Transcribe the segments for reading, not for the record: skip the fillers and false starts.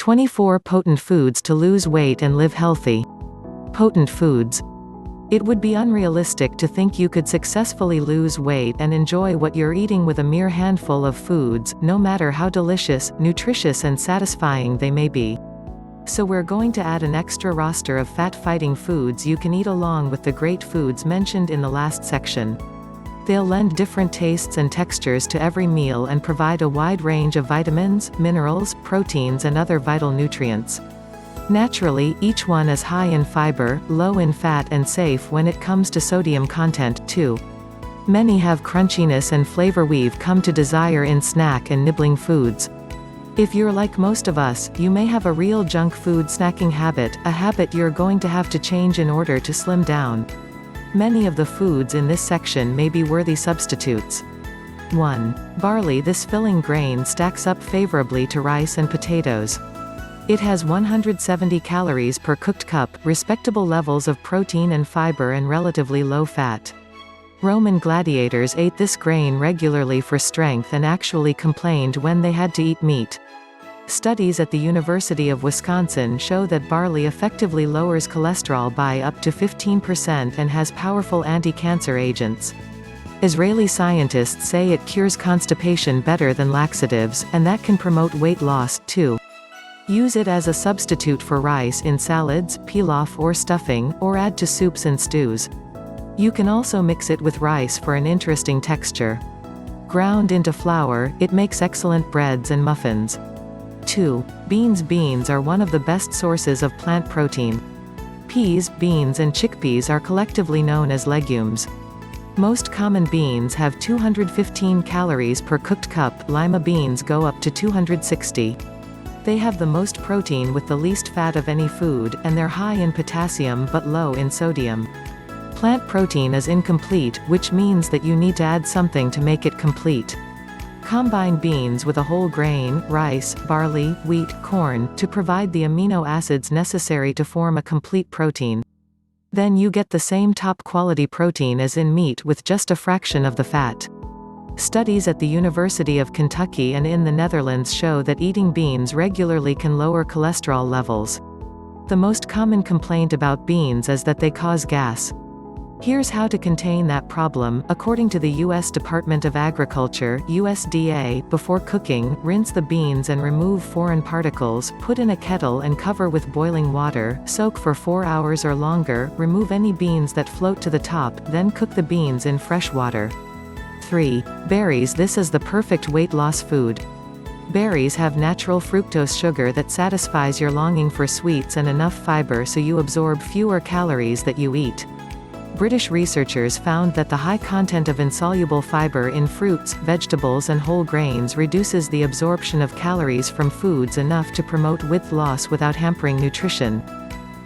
24 Potent foods to lose weight and live healthy. Potent foods. It would be unrealistic to think you could successfully lose weight and enjoy what you're eating with a mere handful of foods, no matter how delicious, nutritious and satisfying they may be. So we're going to add an extra roster of fat-fighting foods you can eat along with the great foods mentioned in the last section. They'll lend different tastes and textures to every meal and provide a wide range of vitamins, minerals, proteins and other vital nutrients. Naturally, each one is high in fiber, low in fat and safe when it comes to sodium content, too. Many have crunchiness and flavor we've come to desire in snack and nibbling foods. If you're like most of us, you may have a real junk food snacking habit, a habit you're going to have to change in order to slim down. Many of the foods in this section may be worthy substitutes. 1. Barley. This filling grain stacks up favorably to rice and potatoes. It has 170 calories per cooked cup, respectable levels of protein and fiber and relatively low fat. Roman gladiators ate this grain regularly for strength and actually complained when they had to eat meat. Studies at the University of Wisconsin show that barley effectively lowers cholesterol by up to 15% and has powerful anti-cancer agents. Israeli scientists say it cures constipation better than laxatives, and that can promote weight loss, too. Use it as a substitute for rice in salads, pilaf or stuffing, or add to soups and stews. You can also mix it with rice for an interesting texture. Ground into flour, it makes excellent breads and muffins. 2. Beans. Beans are one of the best sources of plant protein. Peas, beans and chickpeas are collectively known as legumes. Most common beans have 215 calories per cooked cup, lima beans go up to 260. They have the most protein with the least fat of any food, and they're high in potassium but low in sodium. Plant protein is incomplete, which means that you need to add something to make it complete. Combine beans with a whole grain, rice, barley, wheat, corn, to provide the amino acids necessary to form a complete protein. Then you get the same top-quality protein as in meat with just a fraction of the fat. Studies at the University of Kentucky and in the Netherlands show that eating beans regularly can lower cholesterol levels. The most common complaint about beans is that they cause gas. Here's how to contain that problem. According to the U.S. Department of Agriculture (USDA), before cooking, rinse the beans and remove foreign particles, put in a kettle and cover with boiling water, soak for 4 hours or longer, remove any beans that float to the top, then cook the beans in fresh water. 3. Berries. This is the perfect weight loss food. Berries have natural fructose sugar that satisfies your longing for sweets and enough fiber so you absorb fewer calories that you eat. British researchers found that the high content of insoluble fiber in fruits, vegetables and whole grains reduces the absorption of calories from foods enough to promote weight loss without hampering nutrition.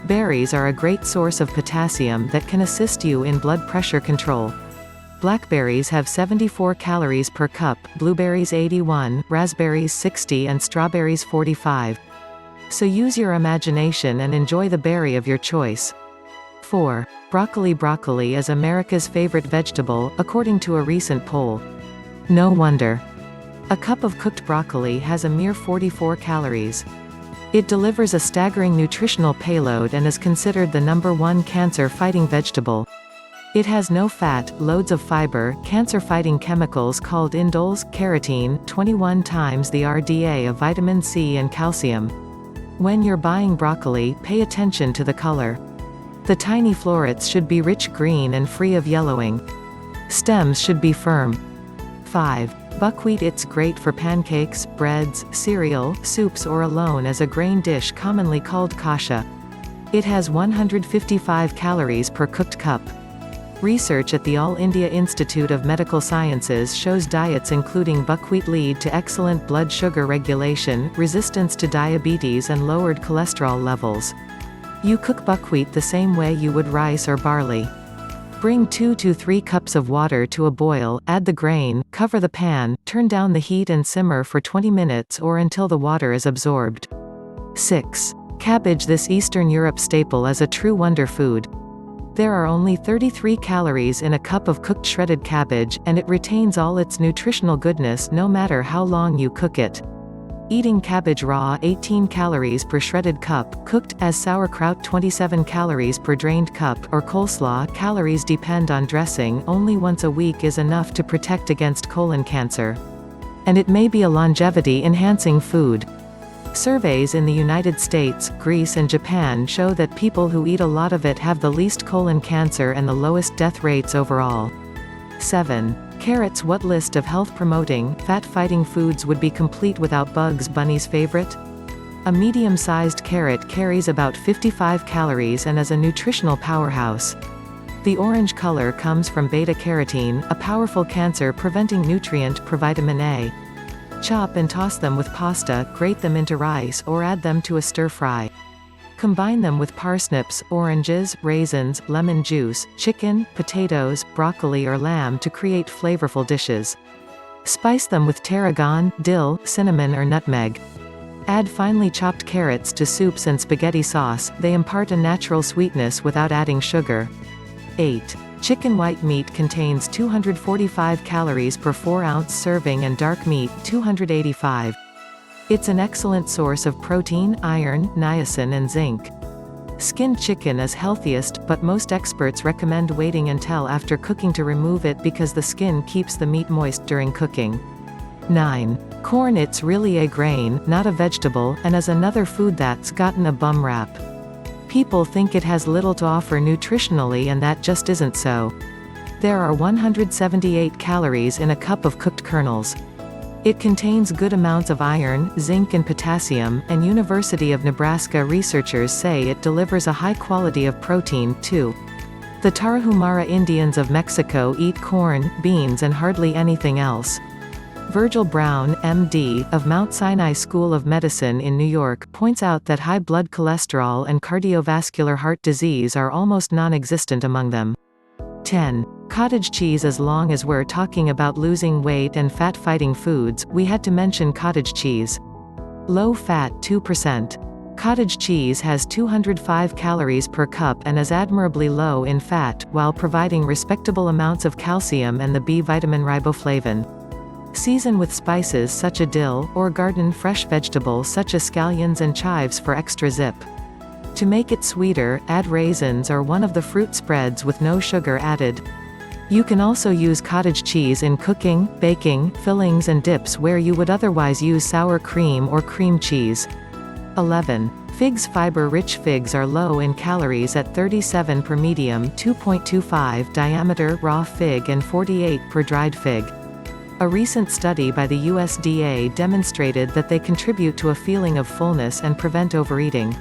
Berries are a great source of potassium that can assist you in blood pressure control. Blackberries have 74 calories per cup, blueberries 81, raspberries 60 and strawberries 45. So use your imagination and enjoy the berry of your choice. 4. Broccoli. Broccoli is America's favorite vegetable, according to a recent poll. No wonder. A cup of cooked broccoli has a mere 44 calories. It delivers a staggering nutritional payload and is considered the #1 cancer-fighting vegetable. It has no fat, loads of fiber, cancer-fighting chemicals called indoles, carotene, 21 times the RDA of vitamin C and calcium. When you're buying broccoli, pay attention to the color. The tiny florets should be rich green and free of yellowing. Stems should be firm. 5. Buckwheat. It's great for pancakes, breads, cereal, soups or alone as a grain dish commonly called kasha. It has 155 calories per cooked cup. Research at the All India Institute of Medical Sciences shows diets including buckwheat lead to excellent blood sugar regulation, resistance to diabetes and lowered cholesterol levels. You cook buckwheat the same way you would rice or barley. Bring 2 to 3 cups of water to a boil, add the grain, cover the pan, turn down the heat and simmer for 20 minutes or until the water is absorbed. 6. Cabbage. This Eastern Europe staple is a true wonder food. There are only 33 calories in a cup of cooked shredded cabbage, and it retains all its nutritional goodness no matter how long you cook it. Eating cabbage raw 18 calories per shredded cup, cooked as sauerkraut 27 calories per drained cup, or coleslaw. Calories depend on dressing. Only once a week is enough to protect against colon cancer. And it may be a longevity-enhancing food. Surveys in the United States, Greece and Japan show that people who eat a lot of it have the least colon cancer and the lowest death rates overall. 7. Carrots. What list of health-promoting, fat-fighting foods would be complete without Bugs Bunny's favorite? A medium-sized carrot carries about 55 calories and is a nutritional powerhouse. The orange color comes from beta-carotene, a powerful cancer-preventing nutrient. Vitamin A. Chop and toss them with pasta, grate them into rice or add them to a stir-fry. Combine them with parsnips, oranges, raisins, lemon juice, chicken, potatoes, broccoli or lamb to create flavorful dishes. Spice them with tarragon, dill, cinnamon or nutmeg. Add finely chopped carrots to soups and spaghetti sauce. They impart a natural sweetness without adding sugar. 8. Chicken. White meat contains 245 calories per 4-ounce serving and dark meat 285. It's an excellent source of protein, iron, niacin and zinc. Skinned chicken is healthiest, but most experts recommend waiting until after cooking to remove it because the skin keeps the meat moist during cooking. 9. Corn. It's really a grain, not a vegetable, and is another food that's gotten a bum rap. People think it has little to offer nutritionally, and that just isn't so. There are 178 calories in a cup of cooked kernels. It contains good amounts of iron, zinc and potassium, and University of Nebraska researchers say it delivers a high quality of protein, too. The Tarahumara Indians of Mexico eat corn, beans and hardly anything else. Virgil Brown, MD, of Mount Sinai School of Medicine in New York, points out that high blood cholesterol and cardiovascular heart disease are almost non-existent among them. 10. Cottage cheese. As long as we're talking about losing weight and fat-fighting foods, we had to mention cottage cheese. Low fat 2%. Cottage cheese has 205 calories per cup and is admirably low in fat, while providing respectable amounts of calcium and the B vitamin riboflavin. Season with spices such as dill, or garden fresh vegetables such as scallions and chives for extra zip. To make it sweeter, add raisins or one of the fruit spreads with no sugar added. You can also use cottage cheese in cooking, baking, fillings and dips where you would otherwise use sour cream or cream cheese. 11. Figs. Fiber-rich figs are low in calories at 37 per medium 2.25 diameter raw fig and 48 per dried fig. A recent study by the USDA demonstrated that they contribute to a feeling of fullness and prevent overeating.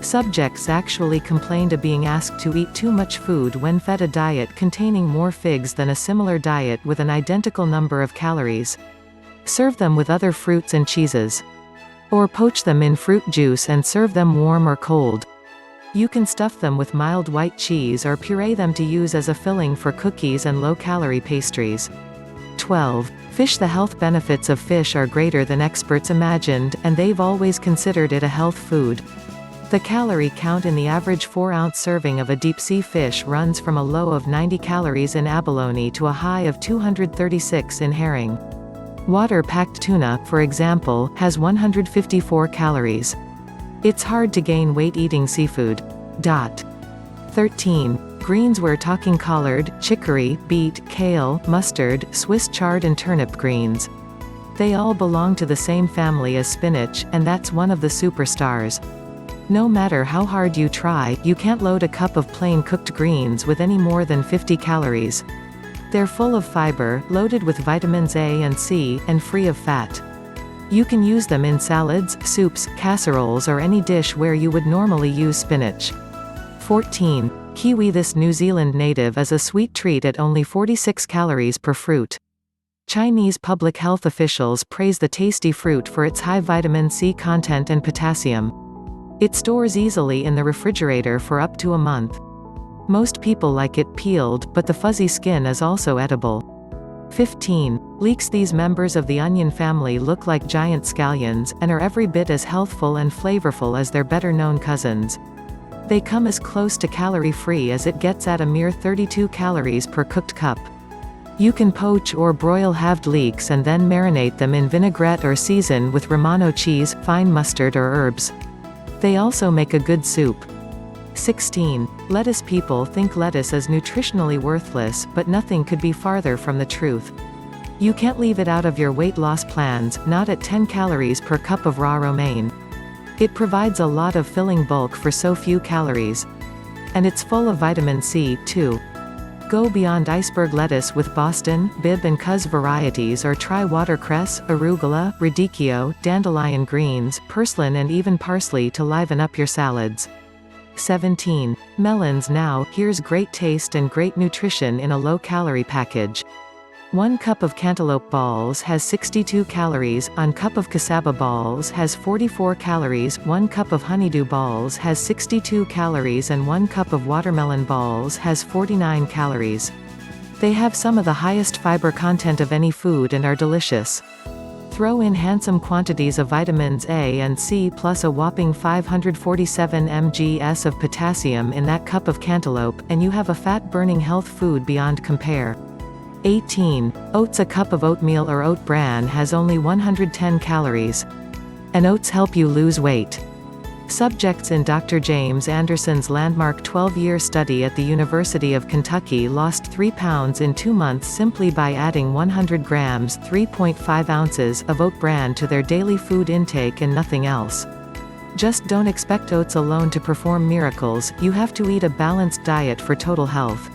Subjects actually complained of being asked to eat too much food when fed a diet containing more figs than a similar diet with an identical number of calories. Serve them with other fruits and cheeses. Or poach them in fruit juice and serve them warm or cold. You can stuff them with mild white cheese or puree them to use as a filling for cookies and low-calorie pastries. 12. Fish. The health benefits of fish are greater than experts imagined, and they've always considered it a health food. The calorie count in the average 4-ounce serving of a deep-sea fish runs from a low of 90 calories in abalone to a high of 236 in herring. Water-packed tuna, for example, has 154 calories. It's hard to gain weight eating seafood. 13. Greens. We're talking collard, chicory, beet, kale, mustard, Swiss chard and turnip greens. They all belong to the same family as spinach, and that's one of the superstars. No matter how hard you try, you can't load a cup of plain cooked greens with any more than 50 calories. They're full of fiber, loaded with vitamins A and C, and free of fat. You can use them in salads, soups, casseroles or any dish where you would normally use spinach. 14. Kiwi. This New Zealand native is a sweet treat at only 46 calories per fruit. Chinese public health officials praise the tasty fruit for its high vitamin C content and potassium. It stores easily in the refrigerator for up to a month. Most people like it peeled, but the fuzzy skin is also edible. 15. Leeks. These members of the onion family look like giant scallions, and are every bit as healthful and flavorful as their better-known cousins. They come as close to calorie-free as it gets at a mere 32 calories per cooked cup. You can poach or broil halved leeks and then marinate them in vinaigrette or season with Romano cheese, fine mustard or herbs. They also make a good soup. 16. Lettuce. People think lettuce is nutritionally worthless, but nothing could be farther from the truth. You can't leave it out of your weight loss plans, not at 10 calories per cup of raw romaine. It provides a lot of filling bulk for so few calories. And it's full of vitamin C, too. Go beyond iceberg lettuce with Boston, Bibb and Cuz varieties, or try watercress, arugula, radicchio, dandelion greens, purslane and even parsley to liven up your salads. 17. Melons. Now, here's great taste and great nutrition in a low-calorie package. 1 cup of cantaloupe balls has 62 calories, 1 cup of cassava balls has 44 calories, 1 cup of honeydew balls has 62 calories and 1 cup of watermelon balls has 49 calories. They have some of the highest fiber content of any food and are delicious. Throw in handsome quantities of vitamins A and C plus a whopping 547 mgs of potassium in that cup of cantaloupe, and you have a fat-burning health food beyond compare. 18. Oats. A cup of oatmeal or oat bran has only 110 calories. And oats help you lose weight. Subjects in Dr. James Anderson's landmark 12-year study at the University of Kentucky lost 3 pounds in 2 months simply by adding 100 grams (3.5 ounces) of oat bran to their daily food intake and nothing else. Just don't expect oats alone to perform miracles, you have to eat a balanced diet for total health.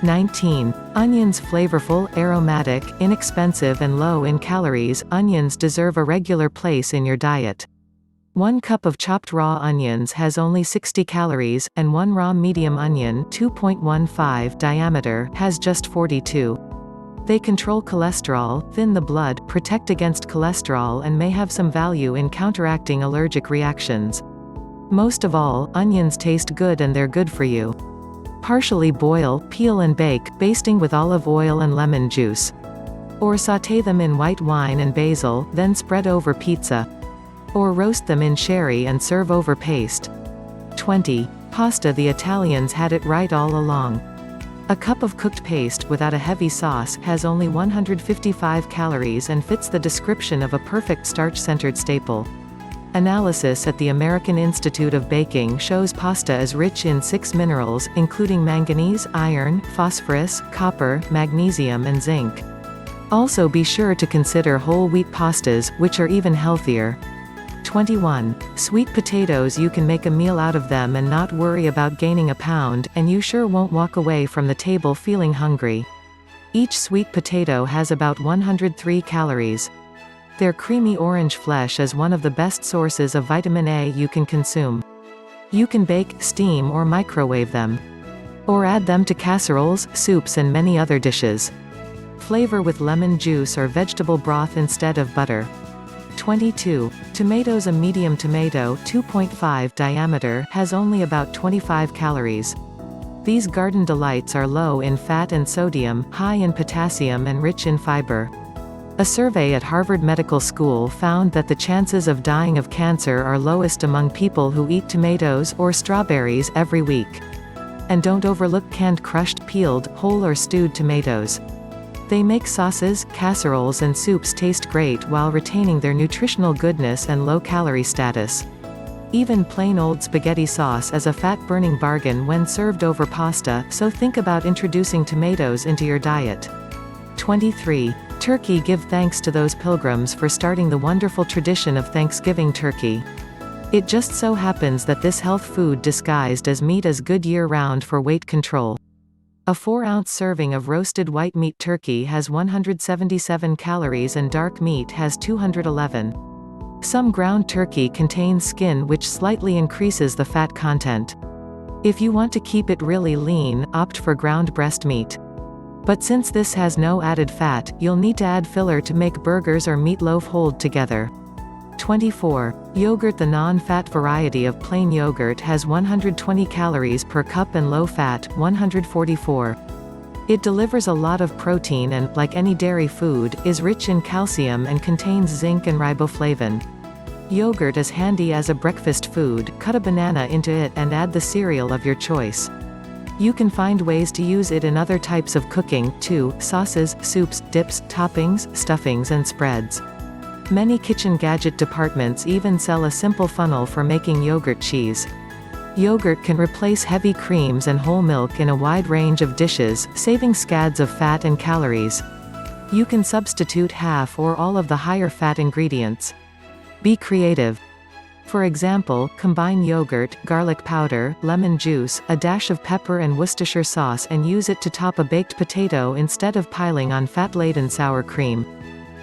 19. Onions. Flavorful, aromatic, inexpensive and low in calories, onions deserve a regular place in your diet. 1 cup of chopped raw onions has only 60 calories, and 1 raw medium onion 2.15 diameter has just 42. They control cholesterol, thin the blood, protect against cholesterol and may have some value in counteracting allergic reactions. Most of all, onions taste good and they're good for you. Partially boil, peel and bake, basting with olive oil and lemon juice. Or sauté them in white wine and basil, then spread over pizza. Or roast them in sherry and serve over paste. 20. Pasta. The Italians had it right all along. A cup of cooked paste without a heavy sauce has only 155 calories and fits the description of a perfect starch-centered staple. Analysis at the American Institute of Baking shows pasta is rich in 6 minerals, including manganese, iron, phosphorus, copper, magnesium and zinc. Also be sure to consider whole wheat pastas, which are even healthier. 21. Sweet potatoes. You can make a meal out of them and not worry about gaining a pound, and you sure won't walk away from the table feeling hungry. Each sweet potato has about 103 calories. Their creamy orange flesh is one of the best sources of vitamin A you can consume. You can bake, steam or microwave them. Or add them to casseroles, soups and many other dishes. Flavor with lemon juice or vegetable broth instead of butter. 22. Tomatoes. A medium tomato 2.5 diameter has only about 25 calories. These garden delights are low in fat and sodium, high in potassium and rich in fiber. A survey at Harvard Medical School found that the chances of dying of cancer are lowest among people who eat tomatoes or strawberries every week. And don't overlook canned, crushed, peeled, whole or stewed tomatoes. They make sauces, casseroles and soups taste great while retaining their nutritional goodness and low-calorie status. Even plain old spaghetti sauce is a fat-burning bargain when served over pasta, so think about introducing tomatoes into your diet. 23. Turkey. Give thanks to those pilgrims for starting the wonderful tradition of Thanksgiving turkey. It just so happens that this health food disguised as meat is good year-round for weight control. A 4-ounce serving of roasted white meat turkey has 177 calories and dark meat has 211. Some ground turkey contains skin which slightly increases the fat content. If you want to keep it really lean, opt for ground breast meat. But since this has no added fat, you'll need to add filler to make burgers or meatloaf hold together. 24. Yogurt. The non-fat variety of plain yogurt has 120 calories per cup and low-fat, 144. It delivers a lot of protein and, like any dairy food, is rich in calcium and contains zinc and riboflavin. Yogurt is handy as a breakfast food. Cut a banana into it and add the cereal of your choice. You can find ways to use it in other types of cooking, too: sauces, soups, dips, toppings, stuffings and spreads. Many kitchen gadget departments even sell a simple funnel for making yogurt cheese. Yogurt can replace heavy creams and whole milk in a wide range of dishes, saving scads of fat and calories. You can substitute half or all of the higher fat ingredients. Be creative. For example, combine yogurt, garlic powder, lemon juice, a dash of pepper and Worcestershire sauce and use it to top a baked potato instead of piling on fat-laden sour cream.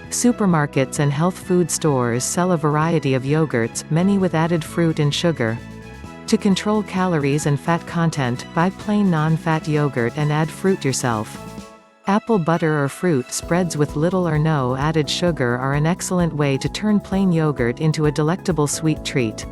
Supermarkets and health food stores sell a variety of yogurts, many with added fruit and sugar. To control calories and fat content, buy plain non-fat yogurt and add fruit yourself. Apple butter or fruit spreads with little or no added sugar are an excellent way to turn plain yogurt into a delectable sweet treat.